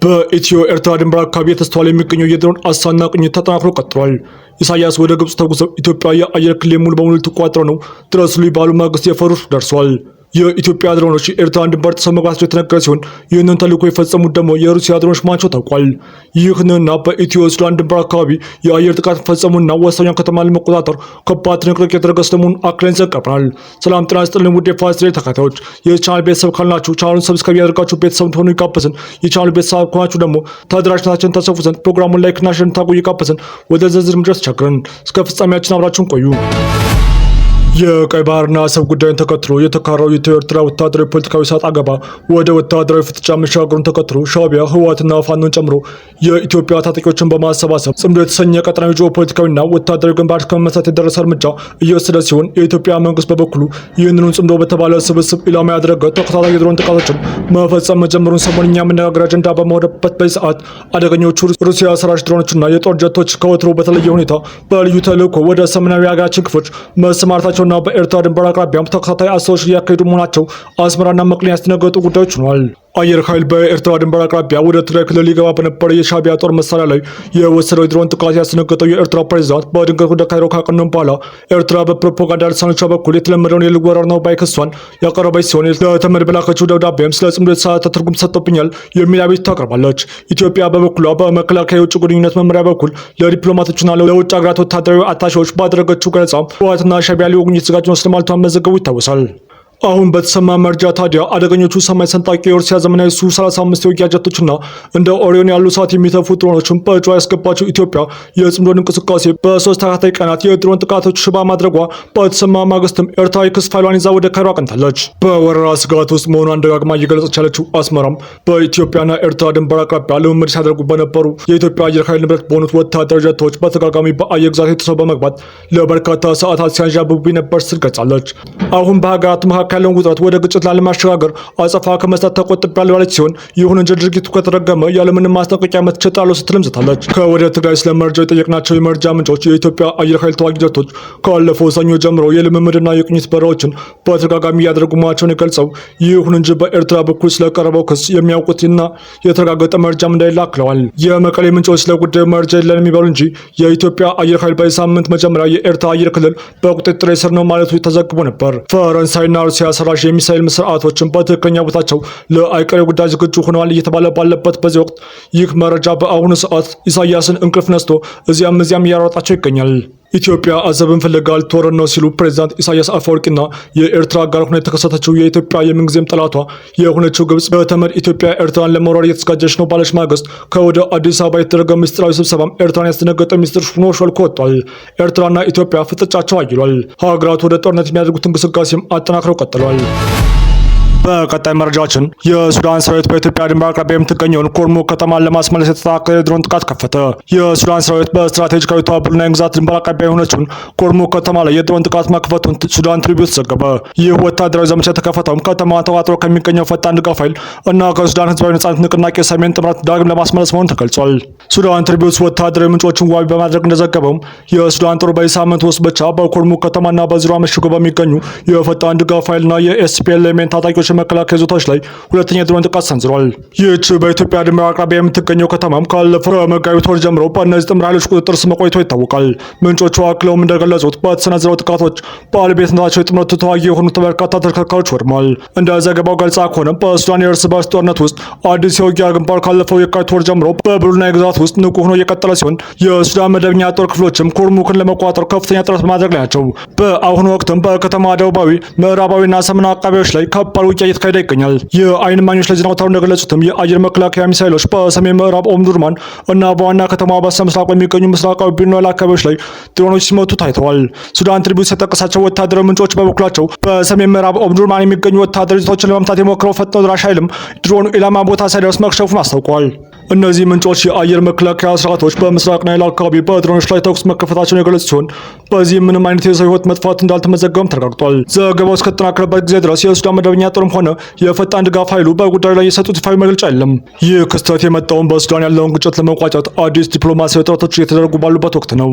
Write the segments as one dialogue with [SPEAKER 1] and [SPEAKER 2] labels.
[SPEAKER 1] በኢትዮ ኤርትራ ድንበር አካባቢ የተስተዋለ የሚገኘው የድሮን አሳና ቅኝት ተጠናክሮ ቀጥሏል። ኢሳያስ ወደ ግብጽ ተጉዘው ኢትዮጵያ የአየር ክልል ሙሉ በሙሉ ልትቆጣጠር ነው ድረሱልኝ ባሉ ማግስት የፈሩት ደርሷል። የኢትዮጵያ ድሮኖች የኤርትራን ድንበር ጥሰው መግባታቸው የተነገረ ሲሆን ይህንን ተልዕኮ የፈጸሙት ደግሞ የሩሲያ ድሮኖች መሆናቸው ታውቋል። ይህንና በኢትዮ ሱዳን ድንበር አካባቢ የአየር ጥቃት ፈጸሙና ወሳኛን ከተማ ለመቆጣጠር ከባድ ትንቅንቅ የተደረገ ስለመሆኑን አክለን ዘግበናል። ሰላም ጤና ይስጥልን ውድ የፋሲል ተከታታዮች፣ የቻናል ቤተሰብ ካልናችሁ ቻናሉን ሰብስክራይብ ያደርጋችሁ ቤተሰብ እንደሆኑ ይጋበዝን። የቻናሉ ቤተሰብ ከሆናችሁ ደግሞ ተደራጅነታችንን ታሰፉ ዘንድ ፕሮግራሙን ላይክና ሼር እንድታደርጉ ይጋበዝን። ወደ ዝርዝር ድረስ ቸግረን እስከ ፍጻሜያችን አብራችሁን ቆዩ። የቀይ ባህርና አሰብ ጉዳይን ተከትሎ የተካረው የኢትዮ ኤርትራ ወታደራዊ ፖለቲካዊ ሰጣ ገባ ወደ ወታደራዊ ፍጥጫ መሻገሩን ተከትሎ ሻዕቢያ ህወሓትና ፋኖን ጨምሮ የኢትዮጵያ ታጣቂዎችን በማሰባሰብ ጽምዶ የተሰኘ ቀጠናዊ ጂኦፖለቲካዊና ወታደራዊ ግንባር ከመመስረት የደረሰ እርምጃ እየወሰደ ሲሆን የኢትዮጵያ መንግስት በበኩሉ ይህንኑ ጽምዶ በተባለ ስብስብ ኢላማ ያደረገ ተከታታይ የድሮን ጥቃቶችን መፈጸም መጀመሩን ሰሞንኛ መነጋገሪያ አጀንዳ በመሆንበት በዚህ ሰዓት አደገኞቹ ሩሲያ ሰራሽ ድሮኖችና የጦር ጀቶች ከወትሮ በተለየ ሁኔታ በልዩ ተልዕኮ ወደ ሰሜናዊ የሀገራችን ክፍሎች መሰማራታቸው እና በኤርትራ ድንበር አቅራቢያም ተከታታይ አሰሳዎች እያካሄዱ መሆናቸው አስመራና መቀሌን ያስደነገጡ ጉዳዮች ሆነዋል። አየር ኃይል በኤርትራ ድንበር አቅራቢያ ወደ ትግራይ ክልል ሊገባ በነበረ የሻዕቢያ ጦር መሳሪያ ላይ የወሰደው የድሮን ጥቃት ያስደነገጠው የኤርትራ ፕሬዝዳንት በድንገት ወደ ካይሮ ካቀኑም በኋላ ኤርትራ በፕሮፓጋንዳ ልሳኖቿ በኩል የተለመደውን የልግ ወረራ ነው ባይ ክሷን ያቀረበች ሲሆን ለተመድ በላከችው ደብዳቤም ስለ ጽምዶ የተሳሳተ ትርጉም ተሰጥቶብኛል የሚል አቤቱታ ታቀርባለች። ኢትዮጵያ በበኩሏ በመከላከያ የውጭ ግንኙነት መመሪያ በኩል ለዲፕሎማቶችና ለውጭ ሀገራት ወታደራዊ አታሼዎች ባደረገችው ገለጻ ህወሓትና ሻዕቢያ ሊወጉኝ የተዘጋጁ ነው ስለማለቷ መዘገቡ ይታወሳል። አሁን በተሰማ መረጃ ታዲያ አደገኞቹ ሰማይ ሰንጣቂ የሩሲያ ዘመናዊ ሱ-35 የውጊያ ጀቶችና እንደ ኦሪዮን ያሉ ሰዓት የሚተፉ ድሮኖችን በእጇ ያስገባቸው ኢትዮጵያ የጽምዶን እንቅስቃሴ በሶስት ተከታታይ ቀናት የድሮን ጥቃቶች ሽባ ማድረጓ በተሰማ ማግስትም ኤርትራ የክስ ፋይሏን ይዛ ወደ ካይሮ አቅንታለች። በወረራ ስጋት ውስጥ መሆኗን ደጋግማ እየገለጸች ያለችው አስመራም በኢትዮጵያና ኤርትራ ድንበር አቅራቢያ ልምምድ ሲያደርጉ በነበሩ የኢትዮጵያ አየር ኃይል ንብረት በሆኑት ወታደራዊ ጀቶች በተደጋጋሚ በአየር ግዛት ጥሰው በመግባት ለበርካታ ሰዓታት ሲያንዣብቡ ነበር ስትል ገልጻለች። አሁን በሀገራቱ መካከል ያለውን ውጥረት ወደ ግጭት ላለማሸጋገር አጸፋ ከመስጠት ተቆጥቤያለሁ ያለች ሲሆን ይሁን እንጂ ድርጊቱ ከተረገመ ያለምንም ማስጠንቀቂያ መትቸጣለሁ ስትልም ዝታለች። ከወደ ትግራይ ስለ መረጃው የጠየቅናቸው የመረጃ ምንጮች የኢትዮጵያ አየር ኃይል ተዋጊ ጀቶች ካለፈው ሰኞ ጀምሮ የልምምድና የቅኝት በረራዎችን በተደጋጋሚ እያደረጉ መሆናቸውን ገልጸው ይሁን እንጂ በኤርትራ በኩል ስለቀረበው ክስ የሚያውቁትና የተረጋገጠ መረጃም እንደሌለ አክለዋል። የመቀሌ ምንጮች ስለ ጉዳዩ መረጃ የለን የሚባሉ እንጂ የኢትዮጵያ አየር ኃይል በሳምንት መጀመሪያ የኤርትራ አየር ክልል በቁጥጥር ስር ነው ማለቱ ተዘግቦ ነበር። ፈረንሳይና ሩሲያ ሰራሽ የሚሳኤል ስርዓቶችን በትክክለኛ ቦታቸው ለአይቀሬ ጉዳይ ዝግጁ ሆነዋል እየተባለ ባለበት በዚህ ወቅት ይህ መረጃ በአሁኑ ሰዓት ኢሳያስን እንቅልፍ ነስቶ እዚያም እያሯሯጣቸው ይገኛል። ኢትዮጵያ አሰብን ፍለጋ ልትወረን ነው ሲሉ ፕሬዝዳንት ኢሳያስ አፈወርቂና የኤርትራ ጋር ሆነ የተከሰተችው የኢትዮጵያ የምንጊዜም ጠላቷ የሆነችው ግብጽ በተመድ ኢትዮጵያ ኤርትራን ለመውረር እየተዘጋጀች ነው ባለች ማግስት ከወደ አዲስ አበባ የተደረገ ምስጢራዊ ስብሰባም ኤርትራን ያስደነገጠ ምስጢር ሆኖ ሾልኮ ወጥቷል። ኤርትራና ኢትዮጵያ ፍጥጫቸው አይሏል። ሀገራቱ ወደ ጦርነት የሚያደርጉት እንቅስቃሴም አጠናክረው ቀጥለዋል። በቀጣይ መረጃችን የሱዳን ሰራዊት በኢትዮጵያ ድንበር አቅራቢያ የምትገኘውን ኮርሙክ ከተማን ለማስመለስ የተጠናከረ የድሮን ጥቃት ከፈተ። የሱዳን ሰራዊት በስትራቴጂካዊቷ ብሉናይል ግዛት ድንበር አቅራቢያ የሆነችውን ኮርሙክ ከተማ ላይ የድሮን ጥቃት መክፈቱን ሱዳን ትሪቢዩት ዘገበ። ይህ ወታደራዊ ዘመቻ የተከፈተውም ከተማዋን ተቆጣጥሮ ከሚገኘው ፈጣን ድጋፍ ኃይል እና ከሱዳን ህዝባዊ ነጻነት ንቅናቄ ሰሜን ጥምረት ዳግም ለማስመለስ መሆኑን ተገልጿል። ሱዳን ትሪቢዩት ወታደራዊ ምንጮችን ዋቢ በማድረግ እንደዘገበውም የሱዳን ጦር በሳምንት ውስጥ ብቻ በኮርሙክ ከተማና በዙሪያው መሽጎ በሚገኙ የፈጣን ድጋፍ ኃይልና የኤስፒኤልኤም ታጣቂዎች መከላከያ ይዞታዎች ላይ ሁለተኛ የድሮን ጥቃት ሰንዝሯል። ይህች በኢትዮጵያ ድንበር አቅራቢያ የምትገኘው ከተማም ካለፈው መጋቢት ወር ጀምሮ በእነዚህ ጥምር ኃይሎች ቁጥጥር ስር መቆየቷ ይታወቃል። ምንጮቹ አክለውም እንደገለጹት በተሰነዘረው ጥቃቶች ባለቤትነታቸው የጥምረቱ ተዋጊ የሆኑት በርካታ ተሽከርካሪዎች ወድመዋል። እንደ ዘገባው ገልጻ ከሆነ በሱዳን የእርስ በርስ ጦርነት ውስጥ አዲስ የውጊያ ግንባር ካለፈው የካቲት ወር ጀምሮ በብሉናይል ግዛት ውስጥ ንቁ ሆኖ እየቀጠለ ሲሆን የሱዳን መደበኛ ጦር ክፍሎችም ኮርሙክን ለመቆጣጠር ከፍተኛ ጥረት በማድረግ ላይ ናቸው። በአሁኑ ወቅትም በከተማ ደቡባዊ፣ ምዕራባዊና ሰሜን አካባቢዎች ላይ ከባድ ውጊያ እየተካሄደ ይገኛል። የአይን እማኞች ለዜና አውታሩ እንደገለጹትም የአየር መከላከያ ሚሳይሎች በሰሜን ምዕራብ ኦምዱርማን እና በዋና ከተማ በስተምስራቅ በሚገኙ ምስራቃዊ ቢርኖል አካባቢዎች ላይ ድሮኖች ሲመቱ ታይተዋል። ሱዳን ትሪቢዩት የጠቀሳቸው ወታደራዊ ምንጮች በበኩላቸው በሰሜን ምዕራብ ኦምዱርማን የሚገኙ ወታደራዊ ይዞታዎችን ለመምታት የሞከረው ፈጥኖ ደራሽ ኃይልም ድሮኑ ኢላማ ቦታ ሳይደርስ መክሸፉን አስታውቀዋል። እነዚህ ምንጮች የአየር መከላከያ ስርዓቶች በምስራቅ ናይል አካባቢ በድሮኖች ላይ ተኩስ መከፈታቸውን የገለጹ ሲሆን በዚህ ምንም አይነት የሰው ሕይወት መጥፋት እንዳልተመዘገበም ተረጋግጧል። ዘገባው እስከተጠናከረበት ጊዜ ድረስ የሱዳን መደበኛ ጦርም ሆነ የፈጣን ድጋፍ ኃይሉ በጉዳዩ ላይ የሰጡት ይፋዊ መግለጫ የለም። ይህ ክስተት የመጣውን በሱዳን ያለውን ግጭት ለመቋጨት አዲስ ዲፕሎማሲያዊ ጥረቶች እየተደረጉ ባሉበት ወቅት ነው።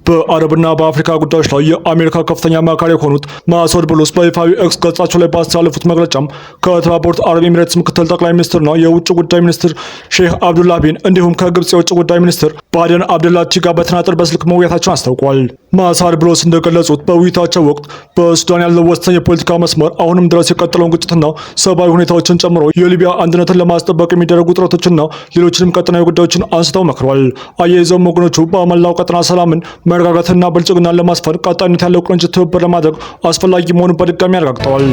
[SPEAKER 1] በአረብና በአፍሪካ ጉዳዮች ላይ የአሜሪካ ከፍተኛ አማካሪ የሆኑት ማሶድ ብሉስ በይፋዊ ኤክስ ገጻቸው ላይ ባስተላለፉት መግለጫም ከተባበሩት አረብ ኤሚሬትስ ምክትል ጠቅላይ ሚኒስትርና የውጭ ጉዳይ ሚኒስትር ሼህ አብዱ አብዱላህ ቢን እንዲሁም ከግብጽ የውጭ ጉዳይ ሚኒስትር ባደን አብደላቲ ጋር በተናጠል በስልክ መወያየታቸውን አስታውቋል። ማሳድ ብሎስ እንደገለጹት በውይይታቸው ወቅት በሱዳን ያለው ወሳኝ የፖለቲካ መስመር አሁንም ድረስ የቀጠለውን ግጭትና ሰብአዊ ሁኔታዎችን ጨምሮ የሊቢያ አንድነትን ለማስጠበቅ የሚደረጉ ጥረቶችና ሌሎችንም ቀጠናዊ ጉዳዮችን አንስተው መክረዋል። አያይዘውም ወገኖቹ በመላው ቀጠና ሰላምን፣ መረጋጋትና ብልጽግናን ለማስፈን ቀጣይነት ያለው ቅንጅት ትብብር ለማድረግ አስፈላጊ መሆኑን በድጋሚ አረጋግጠዋል።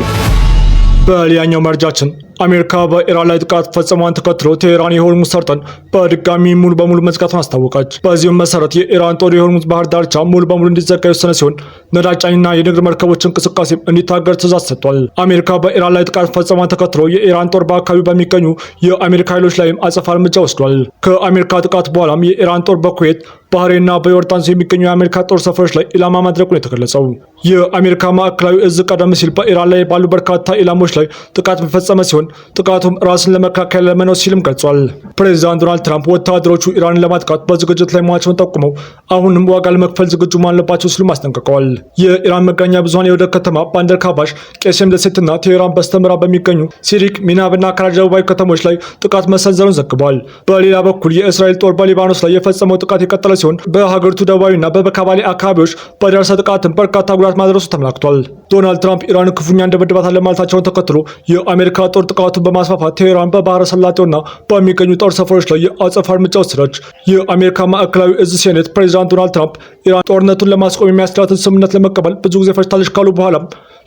[SPEAKER 1] በሌላኛው መረጃችን አሜሪካ በኢራን ላይ ጥቃት ፈጸሟን ተከትሎ ቴህራን የሆርሙዝ ሰርጥን በድጋሚ ሙሉ በሙሉ መዝጋቷን አስታወቀች። በዚህም መሰረት የኢራን ጦር የሆርሙዝ ባህር ዳርቻ ሙሉ በሙሉ እንዲዘጋ የወሰነ ሲሆን ነዳጅ ጫኝና የንግድ መርከቦች እንቅስቃሴም እንዲታገድ ትዕዛዝ ሰጥቷል። አሜሪካ በኢራን ላይ ጥቃት ፈጸሟን ተከትሎ የኢራን ጦር በአካባቢው በሚገኙ የአሜሪካ ኃይሎች ላይም አጸፋ እርምጃ ወስዷል። ከአሜሪካ ጥቃት በኋላም የኢራን ጦር በኩዌት ባህሬንና በዮርዳኖስ የሚገኙ የአሜሪካ ጦር ሰፈሮች ላይ ኢላማ ማድረጉን የተገለጸው የአሜሪካ ማዕከላዊ እዝ ቀደም ሲል በኢራን ላይ ባሉ በርካታ ኢላሞች ላይ ጥቃት መፈጸመ ሲሆን ጥቃቱም ራስን ለመከላከል ለመነው ሲልም ገልጿል። ፕሬዚዳንት ዶናልድ ትራምፕ ወታደሮቹ ኢራንን ለማጥቃት በዝግጅት ላይ መሆናቸውን ጠቁመው አሁንም ዋጋ ለመክፈል ዝግጁ መሆን አለባቸው ሲሉም አስጠንቅቀዋል። የኢራን መገናኛ ብዙኃን የወደብ ከተማ ባንደር ካባሽ፣ ቄሴም ደሴትና ቴህራን በስተምዕራብ በሚገኙ ሲሪክ፣ ሚናብና ካራጅ ደቡባዊ ከተሞች ላይ ጥቃት መሰንዘሩን ዘግበዋል። በሌላ በኩል የእስራኤል ጦር በሊባኖስ ላይ የፈጸመው ጥቃት የቀጠለ ሲሆን በሀገሪቱ ደቡባዊና በካባሌ አካባቢዎች በደረሰ ጥቃትን በርካታ ጉዳት ማድረሱ ተመላክቷል። ዶናልድ ትራምፕ ኢራን ክፉኛ እንደበደባታለን ማለታቸውን ተከትሎ የአሜሪካ ጦር ጥቃቱን በማስፋፋት ቴህራን በባህረ ሰላጤውና በሚገኙ ጦር ሰፈሮች ላይ የአጸፋ እርምጃ ወሰደች። የአሜሪካ ማዕከላዊ እዝ ሴኔት ፕሬዚዳንት ዶናልድ ትራምፕ ኢራን ጦርነቱን ለማስቆም የሚያስችላትን ስምምነት ለመቀበል ብዙ ጊዜ ፈጅታለች ካሉ በኋላ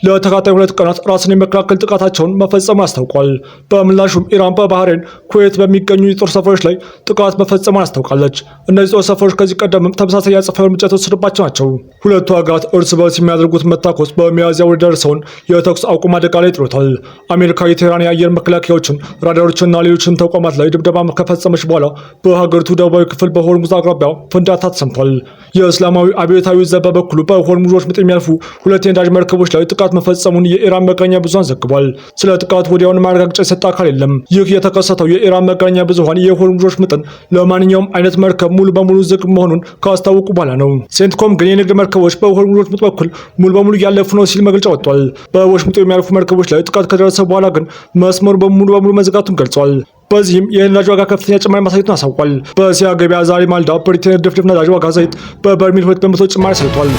[SPEAKER 1] ለተከታታይ 2 ቀናት ራስን የመከላከል ጥቃታቸውን መፈጸሙን አስታውቋል። በምላሹም ኢራን በባህሬን፣ ኩዌት በሚገኙ የጦር ሰፈሮች ላይ ጥቃት መፈጸሙን አስታውቃለች። እነዚህ ጦር ሰፈሮች ከዚህ ቀደምም ተመሳሳይ የአጸፋዊ እርምጃ የተወሰደባቸው ናቸው። ሁለቱ ሀገራት እርስ በርስ የሚያደርጉት መታኮስ በሚያዝያ ወር የደረሰውን የተኩስ አቁም አደጋ ላይ ጥሎታል። አሜሪካ የቴህራን የአየር መከላከያዎችን፣ ራዳሮችንና ሌሎችን ተቋማት ላይ ድብደባ ከፈጸመች በኋላ በሀገሪቱ ደቡባዊ ክፍል በሆርሙዝ አቅራቢያ ፍንዳታ ተሰምቷል። የእስላማዊ አብዮታዊ ዘብ በበኩሉ በሆርሙዝ ወሽመጥ የሚያልፉ 2 የነዳጅ መርከቦች ላይ ጥቃት መፈጸሙን የኢራን መገናኛ ብዙኃን ዘግቧል። ስለ ጥቃቱ ወዲያውኑ ማረጋገጫ የሰጠ አካል የለም። ይህ የተከሰተው የኢራን መገናኛ ብዙኃን የሆርሙዝ ወሽመጥን ለማንኛውም አይነት መርከብ ሙሉ በሙሉ ዝግ መሆኑን ካስታወቁ በኋላ ነው። ሴንትኮም ግን የንግድ መርከቦች በሆርሙዝ ወሽመጥ በኩል ሙሉ በሙሉ እያለፉ ነው ሲል መግለጫ ወጥቷል። በወሽመጡ የሚያልፉ መርከቦች ላይ ጥቃት ከደረሰ በኋላ ግን መስመሩ ሙሉ በሙሉ መዘጋቱን ገልጿል። በዚህም የነዳጅ ዋጋ ከፍተኛ ጭማሪ ማሳየቱን አሳውቋል። በእስያ ገበያ ዛሬ ማልዳ ብሪቴን ድፍድፍ ነዳጅ ዋጋ ዘይት በበርሜል 2 በመቶ ጭማሪ አሳይቷል።